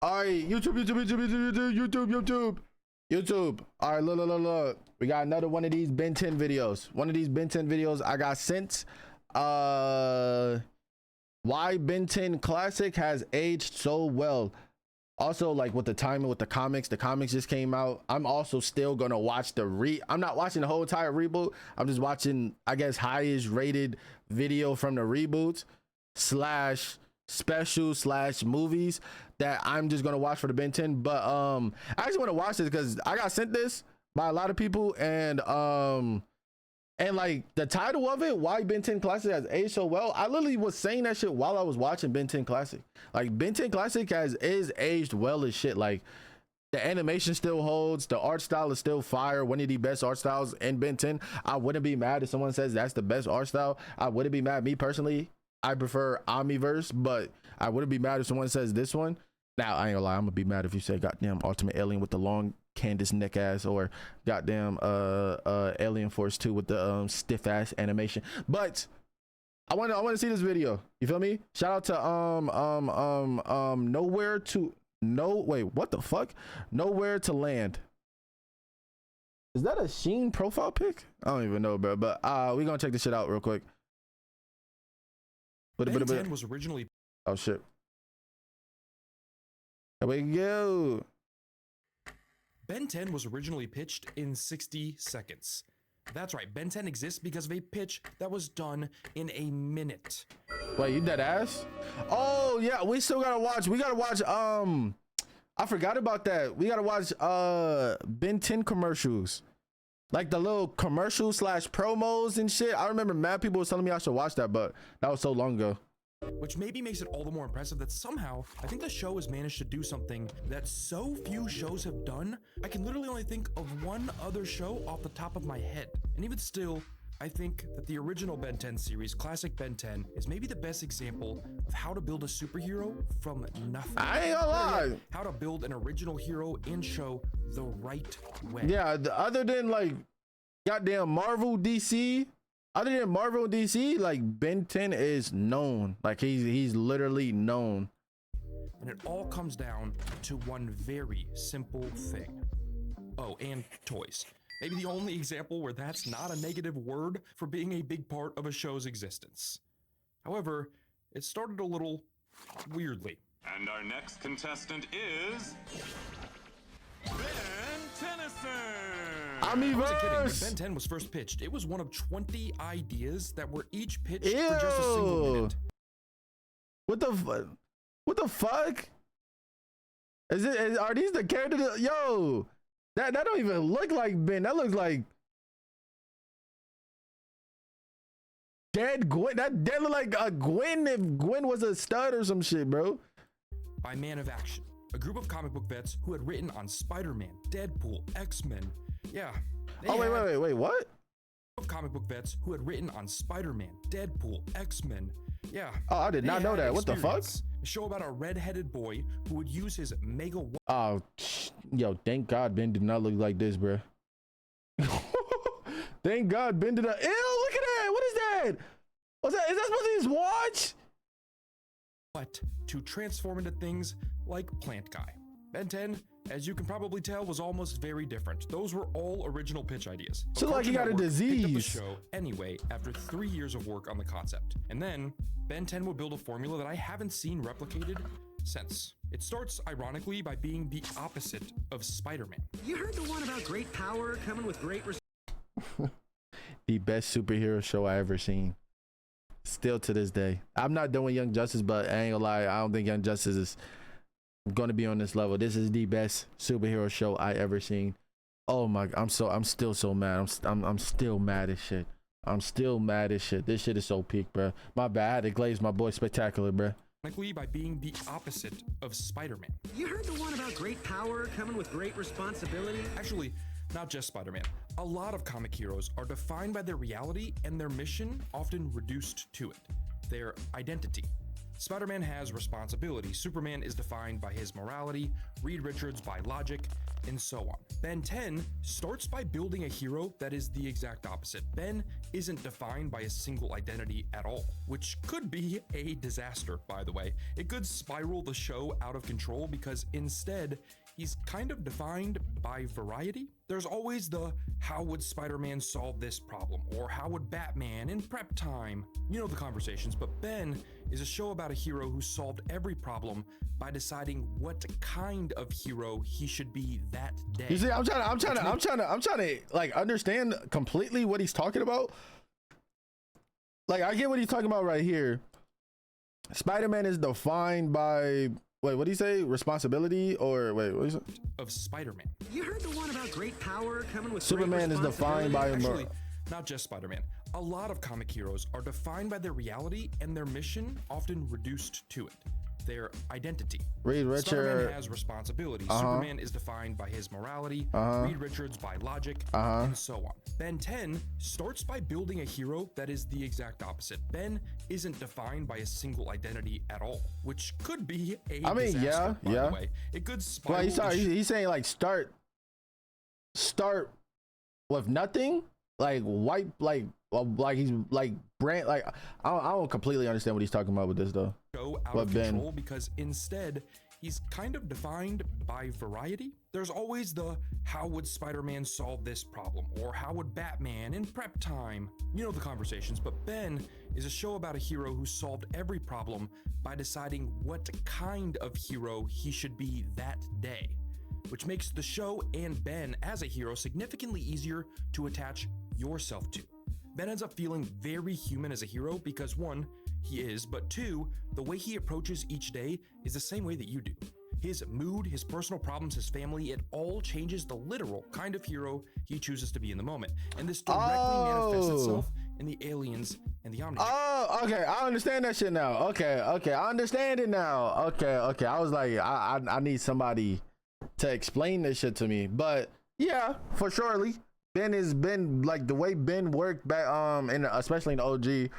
All right, YouTube. All right, look. We got another one of these Ben 10 videos. I got sent. Why Ben 10 Classic has aged so well. Also, like with the timing with the comics just came out. I'm also still gonna watch I'm not watching the whole entire reboot. I'm just watching, I guess, highest rated video from the reboots slash special slash movies that I'm just gonna watch for the Ben 10. But I actually want to watch this because I got sent this by a lot of people, and like the title of it, why Ben 10 Classic has aged so well. I literally was saying that shit while I was watching Ben 10 Classic. Like Ben 10 Classic is aged well as shit. Like the animation still holds, the art style is still fire. One of the best art styles in Ben 10. I wouldn't be mad if someone says that's the best art style. I wouldn't be mad. Me personally, I prefer Omniverse, but I wouldn't be mad if someone says this one. Now I ain't gonna lie, I'm gonna be mad if you say goddamn Ultimate Alien with the long Candace neck ass, or goddamn Alien Force 2 with the stiff ass animation. But I want to see this video. You feel me? Shout out to what the fuck? Nowhere to Land. Is that a Sheen profile pic? I don't even know, bro. But we gonna check this shit out real quick. Ben 10 was originally. Oh shit. There we go. Ben 10 was originally pitched in 60 seconds. That's right, Ben 10 exists because of a pitch that was done in a minute. Wait, you dead ass? Oh yeah, we still gotta watch. We gotta watch. I forgot about that. We gotta watch Ben 10 commercials, like the little commercials slash promos and shit. I remember mad people was telling me I should watch that, but that was so long ago. Which maybe makes it all the more impressive that somehow I think the show has managed to do something that so few shows have done. I can literally only think of one other show off the top of my head. And even still, I think that the original Ben 10 series, Classic Ben 10, is maybe the best example of how to build a superhero from nothing. I ain't gonna lie. How to build an original hero and show the right way. Yeah, other than like goddamn Marvel, DC. Other than Marvel and DC, like Ben 10 is known. Like he's literally known. And it all comes down to one very simple thing. Oh, and toys. Maybe the only example where that's not a negative word for being a big part of a show's existence. However, it started a little weirdly. And our next contestant is Ben Tennyson. I wasn't kidding. When Ben 10 was first pitched, it was one of 20 ideas that were each pitched for just a single minute. What the fuck? Are these the characters? Yo, that don't even look like Ben. That looks like dead Gwen. That look like a Gwen if Gwen was a stud or some shit, bro. By Man of Action, a group of comic book vets who had written on Spider-Man, Deadpool, X-Men. Yeah. Oh, wait, what? Of comic book vets who had written on Spider-Man, Deadpool, X-Men. Yeah. Oh, I did not know that. What the fuck? A show about a red-headed boy who would use his mega. Oh, yo, thank God Ben did not look like this, bro. Thank God Ben did not. Ew, look at that. What is that? What's that? Is that supposed to be his watch? But to transform into things like Plant Guy. Ben 10, as you can probably tell, was almost very different. Those were all original pitch ideas. So like he got a disease. Picked up the show anyway after 3 years of work on the concept. And then Ben 10 would build a formula that I haven't seen replicated since. It starts, ironically, by being the opposite of Spider-Man. You heard the one about great power coming with great The best superhero show I ever seen. Still to this day. I'm not doing Young Justice, but I ain't gonna lie, I don't think Young Justice is gonna be on this level. This is the best superhero show I ever seen. Oh my, I'm still so mad. I'm still mad as shit. I'm still mad as shit. This shit is so peak, bro. My bad. I had to glaze my boy Spectacular, bro. By being the opposite of Spider-Man. You heard the one about great power coming with great responsibility? Actually, not just Spider-Man. A lot of comic heroes are defined by their reality and their mission often reduced to it. Their identity. Spider-Man has responsibility. Superman is defined by his morality, Reed Richards by logic, and so on. Ben 10 starts by building a hero that is the exact opposite. Ben isn't defined by a single identity at all, which could be a disaster, by the way. It could spiral the show out of control because instead, he's kind of defined by variety. There's always the how would Spider-Man solve this problem, or how would Batman in prep time? You know the conversations, but Ben is a show about a hero who solved every problem by deciding what kind of hero he should be that day. You see, I'm trying to like understand completely what he's talking about. Like, I get what he's talking about right here. Spider-Man is defined by, wait, what do you say? Responsibility, or wait, what is it? Of Spider-Man. You heard the one about great power coming with Superman great is defined by Actually, not just Spider-Man. A lot of comic heroes are defined by their reality and their mission often reduced to it. Their identity. Reed Spider-Man Richards. has responsibility. Superman is defined by his morality, Reed Richards by logic, and so on. Ben 10 starts by building a hero that is the exact opposite. Ben isn't defined by a single identity at all, which could be a disaster, by the way. It could spiral. Well, he's saying like start with nothing, like wipe, like he's like brand, like I don't completely understand what he's talking about with this though. Go out of control because instead he's kind of defined by variety. There's always the how would Spider-Man solve this problem, or how would Batman in prep time? You know the conversations, but Ben is a show about a hero who solved every problem by deciding what kind of hero he should be that day, which makes the show and Ben as a hero significantly easier to attach yourself to. Ben ends up feeling very human as a hero because one, he is, but two, the way he approaches each day is the same way that you do. His mood, his personal problems, his family, it all changes the literal kind of hero he chooses to be in the moment. And this directly manifests itself in the aliens and the Omni. Oh, okay. I understand that shit now. Okay. I understand it now. Okay. I was like, I need somebody to explain this shit to me. But yeah, for surely. Ben has been like the way Ben worked back especially in OG.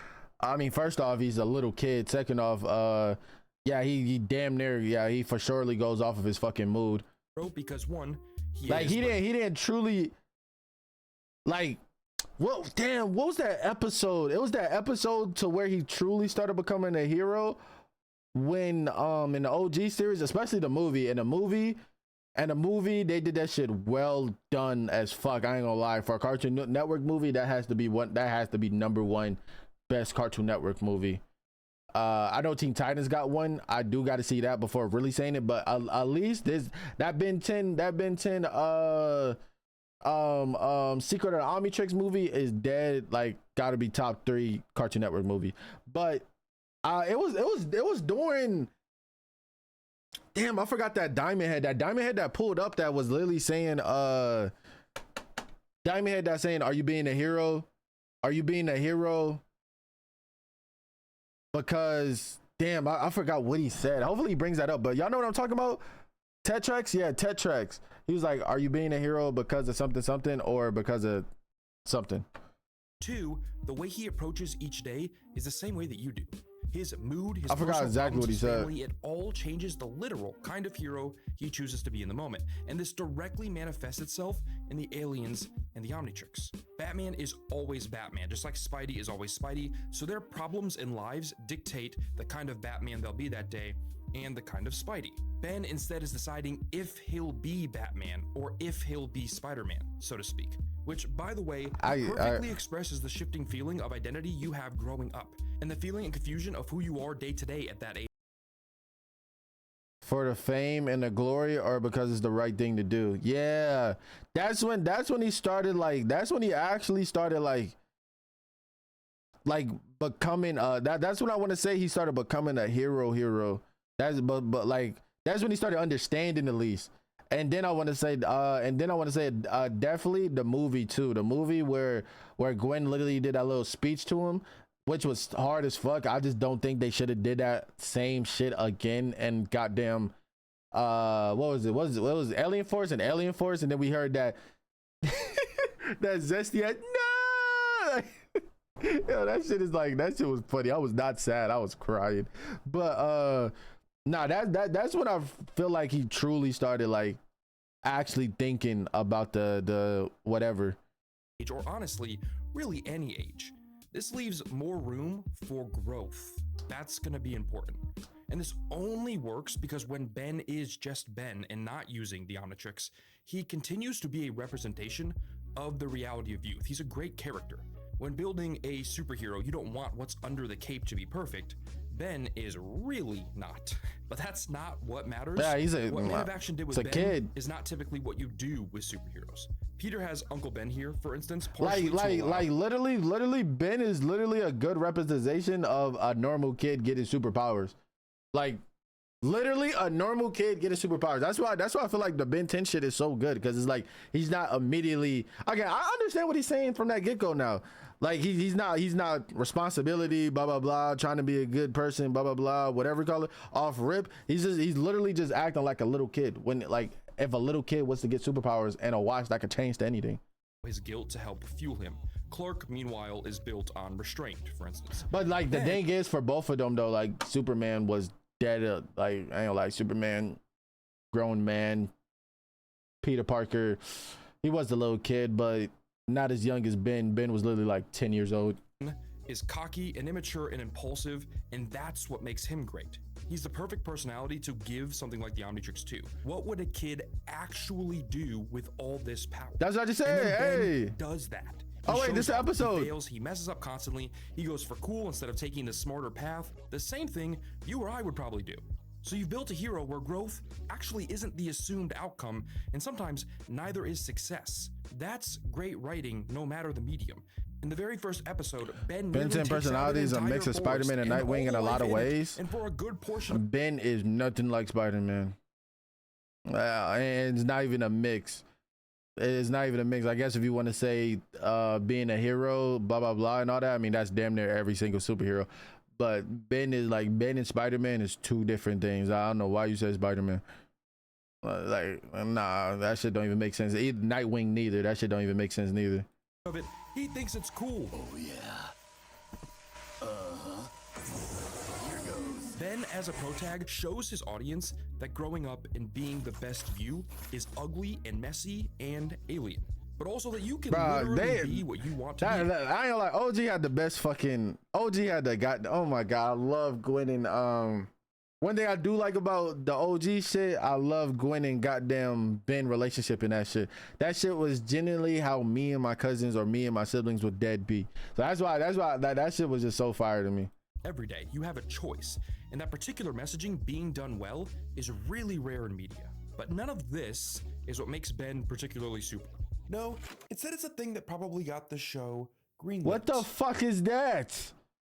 I mean, first off, he's a little kid. Second off, he damn near, he for surely goes off of his fucking mood. Because one, he didn't truly like, what was that episode? It was that episode to where he truly started becoming a hero when in the OG series, especially the movie. In the movie, they did that shit well done as fuck. I ain't gonna lie. For a Cartoon Network movie, that has to be number one best Cartoon Network movie. I know Teen Titans got one. I do got to see that before really saying it, but at least that Ben 10 Secret of the Omnitrix movie is dead. Like, gotta be top 3 Cartoon Network movie. But it was during, damn, I forgot that Diamond Head that pulled up that was literally saying Diamond Head that saying, are you being a hero because, damn, I forgot what he said. Hopefully he brings that up, but y'all know what I'm talking about. Tetrax. He was like, are you being a hero because of something or because of something? Two, the way he approaches each day is the same way that you do. His mood, his I forgot exactly what he said. family, it all changes the literal kind of hero he chooses to be in the moment. And this directly manifests itself in the aliens and the Omnitrix. Batman is always Batman, just like Spidey is always Spidey. So their problems and lives dictate the kind of Batman they'll be that day and the kind of Spidey. Ben instead is deciding if he'll be Batman or if he'll be Spider-Man, so to speak. Which, by the way, perfectly expresses the shifting feeling of identity you have growing up, and the feeling and confusion of who you are day to day at that age. For the fame and the glory, or because it's the right thing to do. Yeah, that's when he started, like, that's when he actually started like becoming that's what I want to say. He started becoming a hero. That's but like that's when he started understanding at least. And then I want to say definitely the movie too. The movie where Gwen literally did that little speech to him, which was hard as fuck. I just don't think they should have did that same shit again. And goddamn, what was it? What was it? Alien Force, and then we heard that that Zesty had no. Yo, that shit is like, that shit was funny. I was not sad. I was crying. But nah, that's when I feel like he truly started like actually thinking about the whatever. Age, or honestly, really any age. This leaves more room for growth. That's gonna be important. And this only works because when Ben is just Ben and not using the Omnitrix, he continues to be a representation of the reality of youth. He's a great character. When building a superhero, you don't want what's under the cape to be perfect. Ben is really not. But that's not what matters. Yeah, what Man of Action did with Ben kid. is not typically what you do with superheroes. Peter has Uncle Ben here, for instance. Like literally, Ben is literally a good representation of a normal kid getting superpowers. Like literally a normal kid getting superpowers. That's why I feel like the Ben 10 shit is so good, because it's like he's not immediately. Okay, I understand what he's saying from that get-go now. Like he's not responsibility, blah blah blah, trying to be a good person, blah blah blah, whatever you call it, off rip. He's literally just acting like a little kid. When like if a little kid was to get superpowers and a watch that could change to anything. His guilt to help fuel him. Clark, meanwhile, is built on restraint, for instance. But like the thing is, for both of them though, like Superman was dead. Like I ain't like Superman, grown man. Peter Parker, he was the little kid, but not as young as Ben. Ben was literally like 10 years old. Is cocky and immature and impulsive, and that's what makes him great. He's the perfect personality to give something like the Omnitrix 2. What would a kid actually do with all this power? That's what I just said. Hey, does that? Oh wait, this episode. He fails, he messes up constantly, he goes for cool instead of taking the smarter path. The same thing you or I would probably do. So you've built a hero where growth actually isn't the assumed outcome, and sometimes neither is success. That's great writing, no matter the medium. In the very first episode, Ben's personality is a mix of Spider-Man and Nightwing in a lot of ways. And for a good portion, Ben is nothing like Spider-Man. And it's not even a mix. It's not even a mix. I guess if you want to say being a hero, blah blah blah, and all that, I mean that's damn near every single superhero. But Ben and Spider-Man is two different things. I don't know why you said Spider-Man. Like, nah, that shit don't even make sense. Either Nightwing neither. That shit don't even make sense neither. Of it, he thinks it's cool. Oh yeah. Here goes. Ben, as a protag, shows his audience that growing up and being the best you is ugly and messy and alien. But also that you can literally be what you want to be. I ain't like OG had the best fucking oh my god, I love Gwen and one thing I do like about the OG shit, I love Gwen and goddamn Ben relationship in that shit. That shit was genuinely how me and my cousins or me and my siblings would dead be. So that's why that shit was just so fire to me. Every day you have a choice, and that particular messaging being done well is really rare in media. But none of this is what makes Ben particularly super. No, instead it's a thing that probably got the show greenlit. What the fuck is that?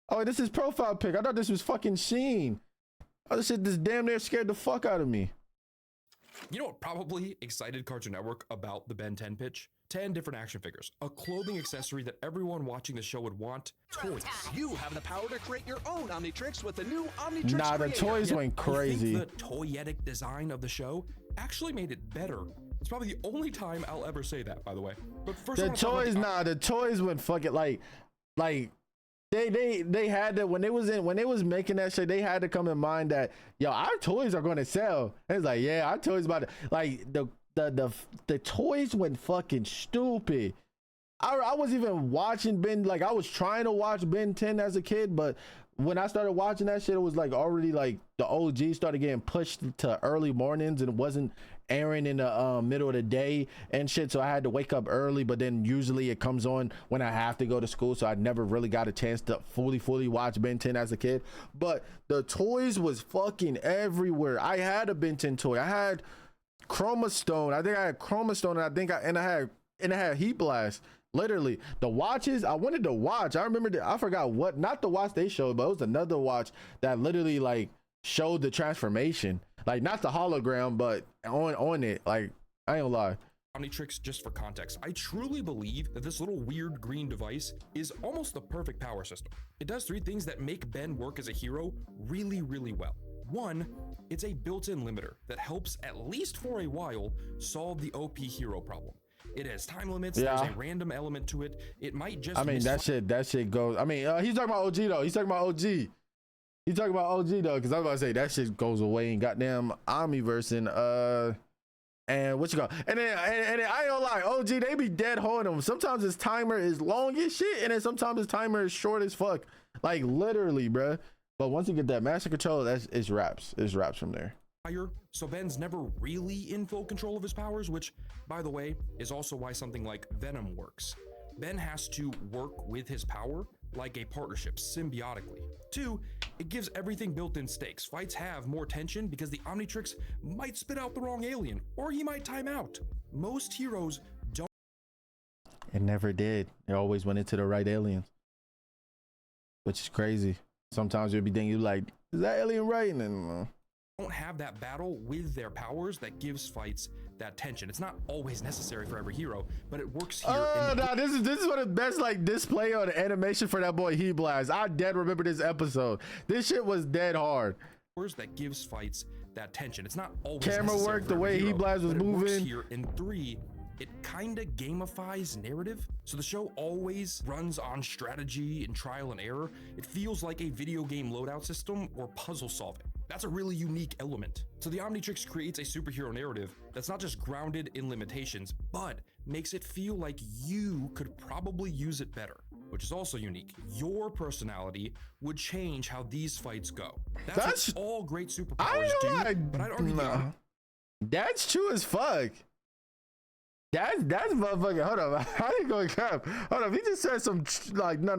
Oh, this is profile pic. I thought this was fucking Sheen. Oh, this shit just damn near scared the fuck out of me. You know what probably excited Cartoon Network about the Ben 10 pitch? 10 different action figures, a clothing accessory that everyone watching the show would want, toys. You have the power to create your own Omnitrix with the new Omnitrix Nah, the Creator. toys went crazy. I think the Toyetic design of the show actually made it better. It's probably the only time I'll ever say that, by the way. But first, the toys went fucking like they had to when they was making that shit, they had to come in mind that yo, our toys are going to sell. And it's like, yeah, our toys about to, like the toys went fucking stupid. I was even watching Ben, like I was trying to watch Ben 10 as a kid, but when I started watching that shit, it was like already like the OG started getting pushed to early mornings and it wasn't airing in the middle of the day and shit, so I had to wake up early. But then usually it comes on when I have to go to school, so I never really got a chance to fully watch Ben 10 as a kid. But the toys was fucking everywhere. I had a Ben 10 toy. I had Chroma Stone. I think I had Chroma Stone, and I had Heat Blast. Literally, the watches I wanted to watch. I remember I forgot what, not the watch they showed, but it was another watch that literally like showed the transformation, like not the hologram, but on it. Like I ain't gonna lie. Omnitrix, just for context, I truly believe that this little weird green device is almost the perfect power system. It does 3 things that make Ben work as a hero really, really well. 1, it's a built-in limiter that helps, at least for a while, solve the OP hero problem. It has time limits. Yeah. There's a random element to it. It might just. I mean, that shit goes. I mean, he's talking about OG though. He's talking about OG. He's talking about OG though, because I was about to say that shit goes away in goddamn Omniverse and what you call, and then I ain't gonna lie, OG they be dead holding them. Sometimes his timer is long as shit, and then sometimes his timer is short as fuck, like literally, bruh. But once you get that master control, it's raps from there. So Ben's never really in full control of his powers, which, by the way, is also why something like Venom works. Ben has to work with his power like a partnership, symbiotically. 2, it gives everything built-in stakes. Fights have more tension because the Omnitrix might spit out the wrong alien, or he might time out. Most heroes don't. It never did. It always went into the right aliens, which is crazy. Sometimes you'll be thinking like, is that alien right? And then don't have that battle with their powers that gives fights that tension. It's not always necessary for every hero, but it works here. No, this is one of the best like display on the animation for that boy He Blast. I dead remember this episode. This shit was dead hard. That gives fights that tension. It's not always camera work, the way He Blast was moving. Here in 3, it kind of gamifies narrative. So the show always runs on strategy and trial and error. It feels like a video game loadout system or puzzle solving. That's a really unique element. So the Omnitrix creates a superhero narrative that's not just grounded in limitations, but makes it feel like you could probably use it better, which is also unique. Your personality would change how these fights go. That's what all great superpowers do, but I'd argue that's true as fuck. That's motherfucking, hold up. I ain't gonna cap. Hold up. He just said some like no.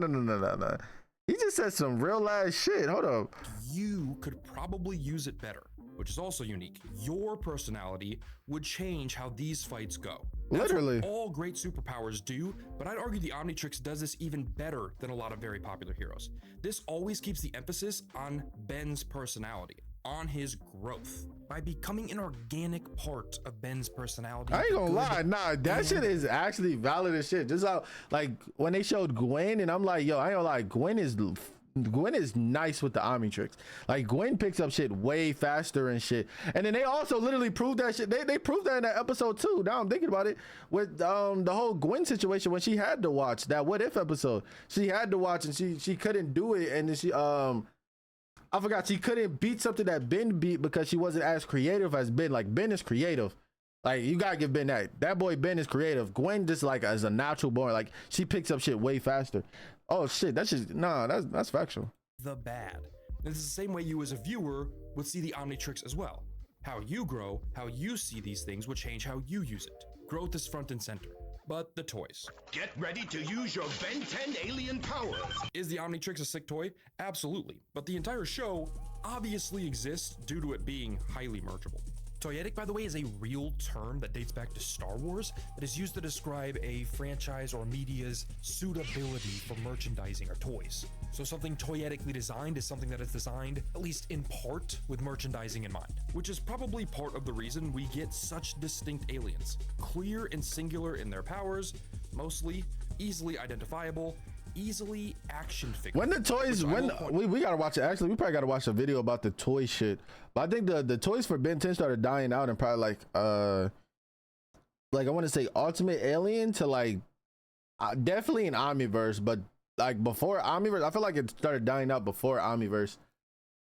He just said some real ass shit. Hold up. You could probably use it better, which is also unique. Your personality would change how these fights go. That's literally what all great superpowers do, but I'd argue the Omnitrix does this even better than a lot of very popular heroes. This always keeps the emphasis on Ben's personality, on his growth, by becoming an organic part of Ben's personality. I ain't gonna lie, nah, that shit is actually valid as shit. Just how, like, when they showed Gwen, and I'm like, yo, I ain't gonna lie, Gwen is nice with the Omnitrix. Like, Gwen picks up shit way faster and shit. And then they also literally proved that shit. They proved that in that episode too. Now I'm thinking about it with the whole Gwen situation when she had to watch that What If episode. She had to watch and she couldn't do it, and then she I forgot she couldn't beat something that Ben beat because she wasn't as creative as Ben. Like, Ben is creative. Like, you gotta give Ben that. That boy Ben is creative. Gwen just like as a natural born. Like, she picks up shit way faster. Oh shit, that's just that's factual. The bad. This is the same way you as a viewer would see the Omnitrix as well. How you grow, how you see these things would change how you use it. Growth is front and center. But the toys. Get ready to use your Ben 10 alien power. Is the Omnitrix a sick toy? Absolutely. But the entire show obviously exists due to it being highly mergeable. Toyetic, by the way, is a real term that dates back to Star Wars that is used to describe a franchise or media's suitability for merchandising or toys. So something toyetically designed is something that is designed, at least in part, with merchandising in mind, which is probably part of the reason we get such distinct aliens. Clear and singular in their powers, mostly, easily identifiable, easily action figure. When the toys, we gotta watch it. Actually, we probably gotta watch a video about the toy shit. But I think the toys for Ben 10 started dying out, and probably like I want to say Ultimate Alien to like definitely in Omniverse, but like before Omniverse, I feel like it started dying out before Omniverse.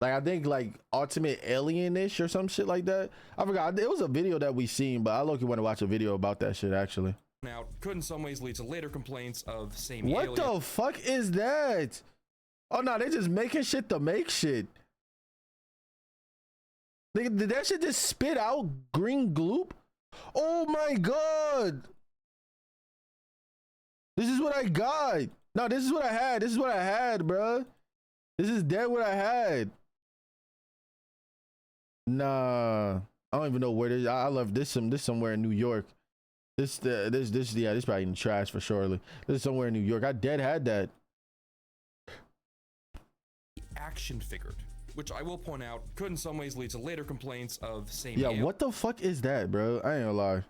Like, I think like Ultimate Alien-ish or some shit like that. I forgot. It was a video that we seen, but I look, you want to watch a video about that shit actually. Now, could in some ways lead to later complaints of same What alien. the fuck is that? Oh no, they just making shit to make shit. Did that shit just spit out green gloop? Oh my god. This is what I got. No, this is what I had. This is what I had, bruh. This is dead what I had. Nah. I don't even know where this. I love this somewhere in New York. This probably in the trash for surely. This is somewhere in New York. I dead had that. Action figured, which I will point out could in some ways lead to later complaints of same. Yeah, what the fuck is that, bro? I ain't gonna lie.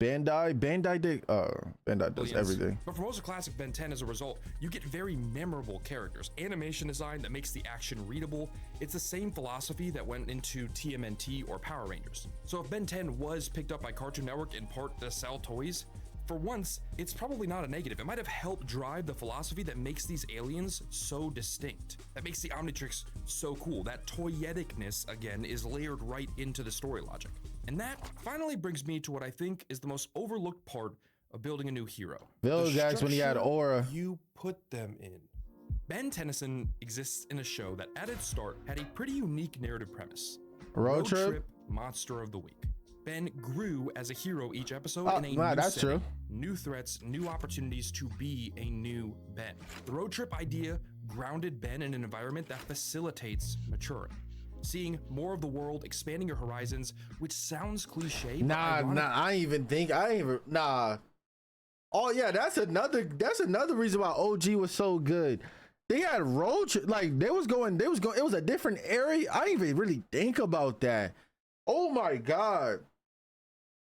Bandai does everything. But for most of classic Ben 10, as a result, you get very memorable characters, animation design that makes the action readable. It's the same philosophy that went into TMNT or Power Rangers. So if Ben 10 was picked up by Cartoon Network in part to sell toys, for once, it's probably not a negative. It might have helped drive the philosophy that makes these aliens so distinct, that makes the Omnitrix so cool. That toyeticness, again, is layered right into the story logic. And that finally brings me to what I think is the most overlooked part of building a new hero. Vilgax when he had aura. You put them in. Ben Tennyson exists in a show that at its start had a pretty unique narrative premise. Road trip? Monster of the Week. Ben grew as a hero each episode in a new that's setting, true. new threats, new opportunities to be a new Ben. The road trip idea grounded Ben in an environment that facilitates maturing. Seeing more of the world, expanding your horizons, which sounds cliche. Nah. Oh yeah, that's another reason why OG was so good. They had road trip, like it was a different area. I didn't even really think about that. Oh my god.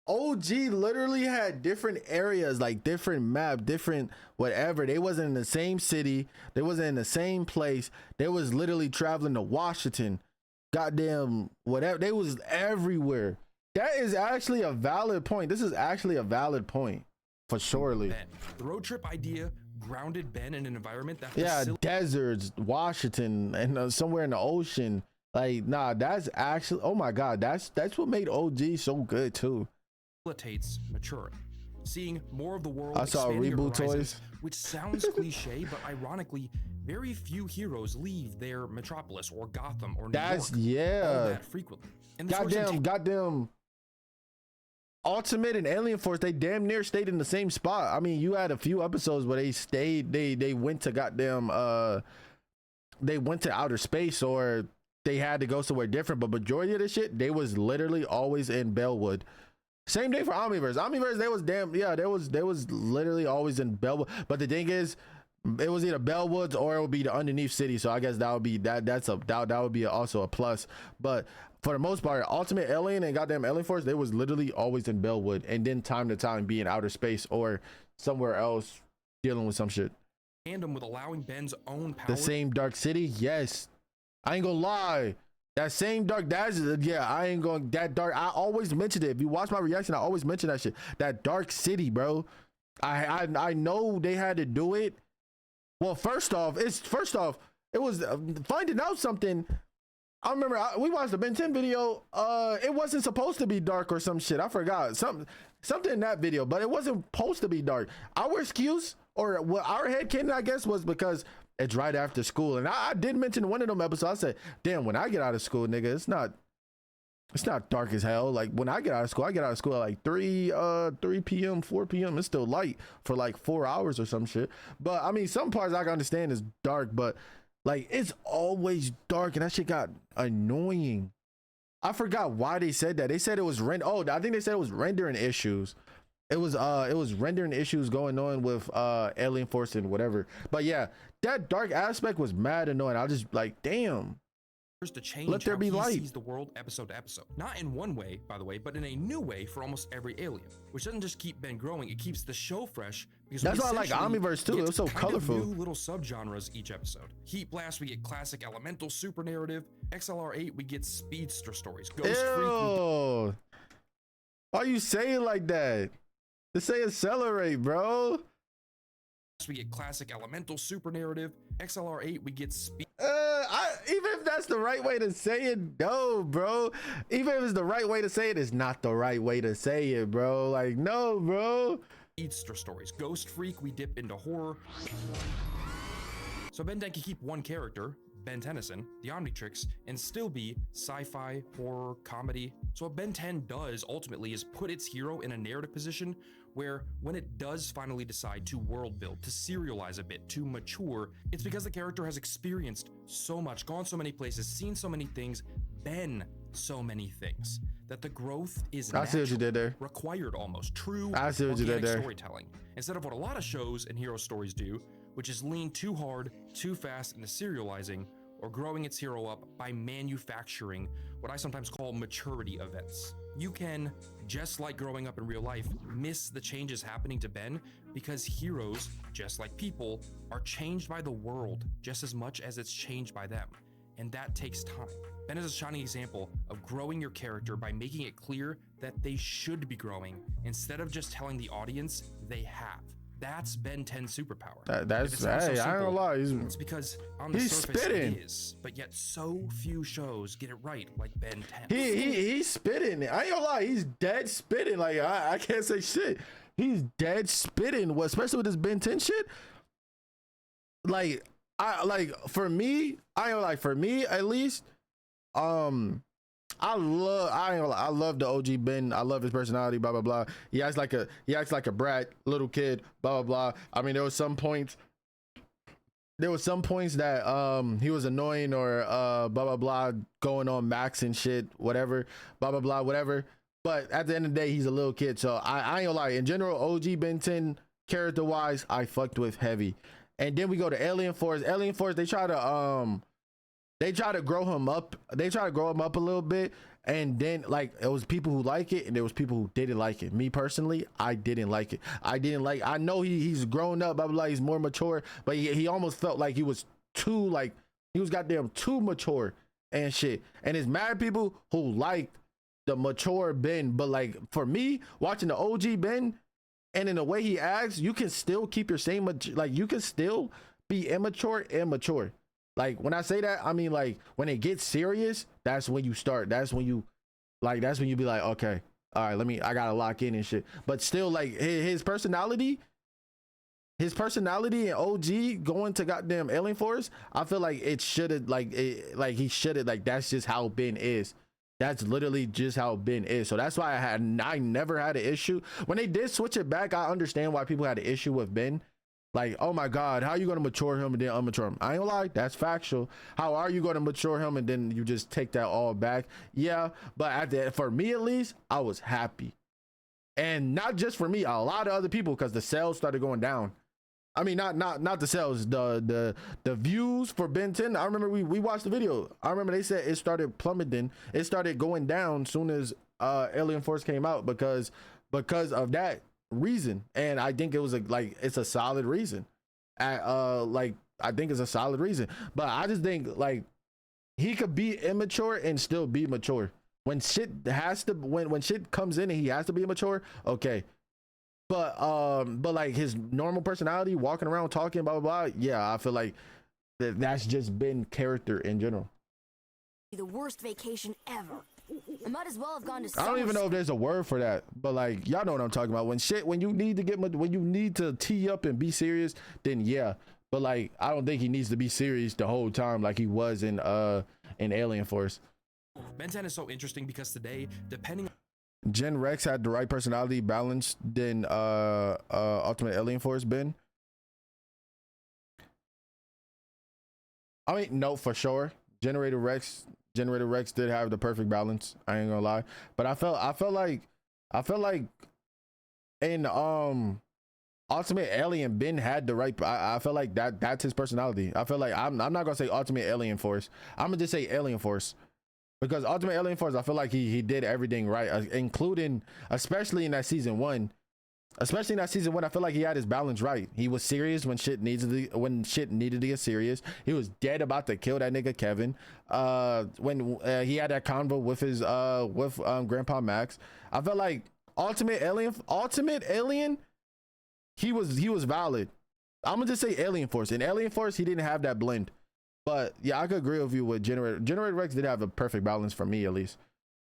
OG literally had different areas, like different map, different whatever. They wasn't in the same city. They wasn't in the same place. They was literally traveling to Washington. Goddamn, whatever. They was everywhere. That is actually a valid point. This is actually a valid point. For surely. Ben. The road trip idea grounded Ben in an environment that deserts, Washington, and somewhere in the ocean. Like, nah, that's actually, oh my god, that's what made OG so good too. Facilitates maturing. Seeing more of the world. I saw Reboot Toys, which sounds cliche, but ironically, very few heroes leave their metropolis or Gotham or New York all that frequently. And goddamn. Ultimate and Alien Force, they damn near stayed in the same spot. I mean, you had a few episodes where they stayed, they went to goddamn they went to outer space or they had to go somewhere different, but majority of the shit, they was literally always in Bellwood. Same day for Omniverse. Omniverse, they was literally always in Bellwood. But the thing is, it was either Bellwoods or it would be the underneath city. So I guess that would be that would be also a plus. But for the most part, Ultimate Alien and goddamn Alien Force, they was literally always in Bellwood, and then time to time be in outer space or somewhere else dealing with some shit. With allowing Ben's own power. The same Dark City, yes. I ain't gonna lie. That same dark, that dark. I always mentioned it. If you watch my reaction, I always mention that shit. That Dark City, bro. I know they had to do it. Well, first off, it was finding out something. I remember we watched the Ben 10 video. It wasn't supposed to be dark or some shit. I forgot something in that video, but it wasn't supposed to be dark. Our excuse, or what our headcanon, I guess, was because it's right after school. And I did mention one of them episodes. I said, damn, when I get out of school, nigga, it's not dark as hell. Like when I get out of school, at like 3 p.m., 4 p.m. It's still light for like 4 hours or some shit. But I mean, some parts I can understand is dark, but like it's always dark, and that shit got annoying. I forgot why they said that. They said it was I think they said it was rendering issues. It was rendering issues going on with Alien Force and whatever. But yeah, that dark aspect was mad annoying. I was just like, damn. To change let there be light. Sees the world episode to episode. Not in one way, by the way, but in a new way for almost every alien, which doesn't just keep Ben growing, it keeps the show fresh. Because that's why I like Omniverse too. It was so colorful. New little subgenres each episode. Heat Blast, we get classic elemental super narrative. XLR8, we get speedster stories. Ghost Freak. Why you say it like that? Just say accelerate, bro. We get classic elemental super narrative. XLR8, we get speed. Even if that's the right way to say it, no, bro. Even if it's the right way to say it, it's not the right way to say it, bro. Like, no, bro. Speedster stories. Ghost Freak, we dip into horror. So Ben 10 can keep one character, Ben Tennyson, the Omnitrix, and still be sci-fi, horror, comedy. So what Ben 10 does ultimately is put its hero in a narrative position where when it does finally decide to world build, to serialize a bit, to mature, it's because the character has experienced so much, gone so many places, seen so many things, been so many things, that the growth is natural, I see what you did there. Required almost, true I see what you did there. Storytelling. Instead of what a lot of shows and hero stories do, which is lean too hard, too fast into serializing, or growing its hero up by manufacturing what I sometimes call maturity events. You can, just like growing up in real life, miss the changes happening to Ben because heroes, just like people, are changed by the world just as much as it's changed by them. and that takes time. Ben is a shining example of growing your character by making it clear that they should be growing instead of just telling the audience they have. That's Ben 10's superpower. That's hey, I ain't gonna lie. It's because on the surface spitting. it is, but yet so few shows get it right like Ben 10. He's spitting. I ain't gonna lie. He's dead spitting. Like I can't say shit. He's dead spitting. Especially with this Ben 10 shit. Like for me, I ain't gonna lie. For me at least, I love the OG Ben. I love his personality, blah blah blah. He acts like a brat little kid, blah blah blah. I mean, there was some points that he was annoying or blah blah blah, going on Max and shit, whatever, blah blah blah, whatever. But at the end of the day, he's a little kid, so I ain't gonna lie. In general, OG Ben 10 character wise, I fucked with heavy. And then we go to Alien Force. Alien Force, they try to grow him up. They try to grow him up a little bit. And then like it was people who like it and there was people who didn't like it. Me personally, I didn't like it. I know he's grown up, blah, blah, blah, he's more mature, but he almost felt like he was goddamn too mature and shit. And it's mad people who liked the mature Ben. But like for me, watching the OG Ben and in the way he acts, you can still keep your same, like you can still be immature. Like when I say that, I mean like when it gets serious, that's when you start. That's when you be like, okay, all right, I gotta lock in and shit. But still, like his personality and OG going to goddamn Alien Force, I feel like it should have he should have that's just how Ben is. That's literally just how Ben is. So that's why I never had an issue when they did switch it back. I understand why people had an issue with Ben. Like, oh my God, how are you going to mature him and then unmature him? I ain't gonna lie, that's factual. How are you going to mature him and then you just take that all back? Yeah, but for me at least, I was happy. And not just for me, a lot of other people, because the sales started going down. I mean, not the sales, the views for Ben 10. I remember we watched the video. I remember they said it started plummeting. It started going down soon as Alien Force came out because of that reason. And I think it was it's a solid reason. I think it's a solid reason. But I just think like he could be immature and still be mature. When shit when shit comes in and he has to be immature, okay. But like his normal personality, walking around talking blah blah blah, yeah, I feel like that's just been character in general. The worst vacation ever. I might as well have gone to I don't even know if there's a word for that, but like y'all know what I'm talking about. When you need to tee up and be serious, then yeah. But like I don't think he needs to be serious the whole time like he was in Alien Force. Ben 10 is so interesting because today, depending Gen Rex had the right personality balance than Ultimate Alien Force Ben. I mean, no, for sure. Generator Rex did have the perfect balance. I ain't gonna lie, but I felt like in Ultimate Alien Ben had the right. I feel like that's his personality. I feel like I'm not gonna say Ultimate Alien Force. I'm gonna just say Alien Force. Because Ultimate Alien Force, I feel like he did everything right, including especially in that season one. I feel like he had his balance right. He was serious when shit needed to get serious. He was dead about to kill that nigga Kevin. When he had that convo with his Grandpa Max. I felt like Ultimate Alien, he was valid. I'm gonna just say Alien Force. In Alien Force, he didn't have that blend. But yeah, I could agree with you with Generator Rex did have a perfect balance for me at least.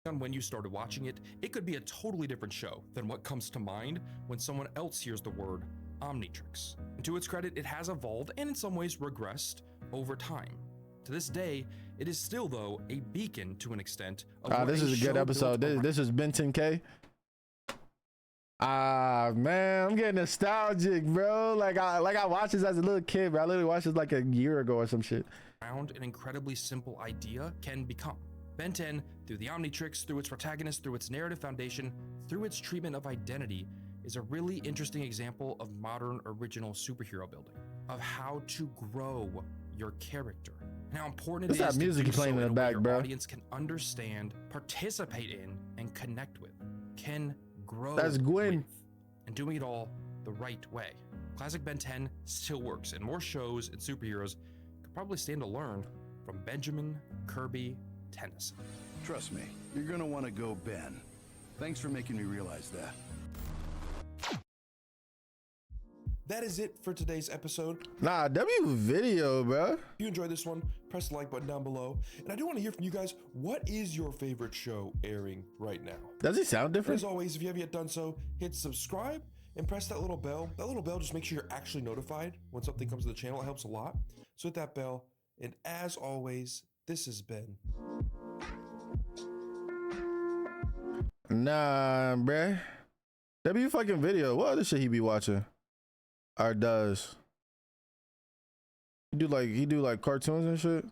on when you started watching it, it could be a totally different show than what comes to mind when someone else hears the word Omnitrix. And to its credit, it has evolved and in some ways regressed over time. To this day, it is still, though, a beacon to an extent. This is a good episode. This is Ben 10K. Man, I'm getting nostalgic, bro. Like I watched this as a little kid, bro. I literally watched this like a year ago or some shit. An incredibly simple idea can become. Ben 10, through the Omnitrix, through its protagonist, through its narrative foundation, through its treatment of identity, is a really interesting example of modern original superhero building, of how to grow your character, and how important it is that music to do playing so in the back, your bro. audience can understand, participate in, and connect with, can grow That's Gwen. with, and doing it all the right way. Classic Ben 10 still works, and more shows and superheroes could probably stand to learn from Benjamin Kirby Tennyson. Trust me, you're gonna want to go Ben. Thanks for making me realize that. That is it for today's episode. Nah, W video, bro. If you enjoyed this one, press the like button down below. And I do want to hear from you guys, what is your favorite show airing right now? Does he sound And different? as always, if you haven't yet done so, hit subscribe and press that little bell. That little bell just makes sure you're actually notified when something comes to the channel. It helps a lot. So hit that bell. And as always, this has been... Nah, bruh. W fucking video. What other shit he be watching? Or does? He do like cartoons and shit.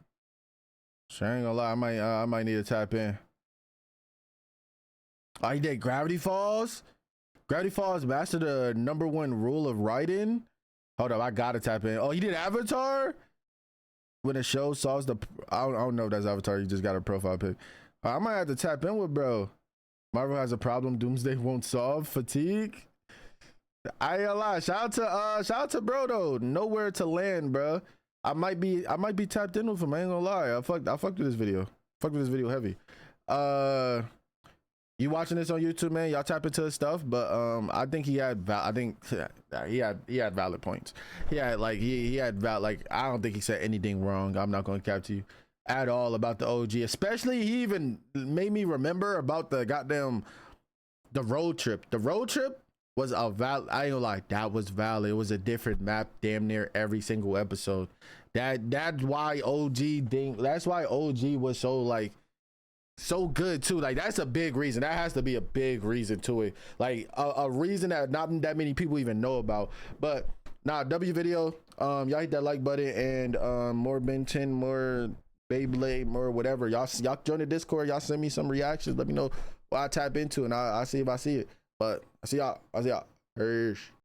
So I ain't gonna lie, I might need to tap in. Oh, he did Gravity Falls. Gravity Falls mastered the #1 rule of writing. Hold up, I gotta tap in. Oh, he did Avatar. When a show solves the, I don't know if that's Avatar. You just got a profile pic. I might have to tap in with bro. Marvel has a problem Doomsday won't solve. Fatigue. I ain't gonna lie. Shout out to bro though. Nowhere to land, bro. I might be tapped in with him. I ain't gonna lie. I fucked with this video. Fucked with this video heavy. You watching this on YouTube, man? Y'all tap into his stuff, but I think he had he had valid points. He had like I don't think he said anything wrong. I'm not gonna cap to you at all about the OG. Especially he even made me remember about the goddamn road trip. The road trip was a valid. I ain't gonna lie, that was valid. It was a different map damn near every single episode. That's why that's why OG was so good too. Like that's a big reason. That has to be a big reason to it. Like a reason that not that many people even know about. But nah, W video. Y'all hit that like button and more Ben 10, more Beyblade, more whatever. Y'all join the Discord. Y'all send me some reactions. Let me know what I tap into and I'll see if I see it. But I see y'all. Hirsch.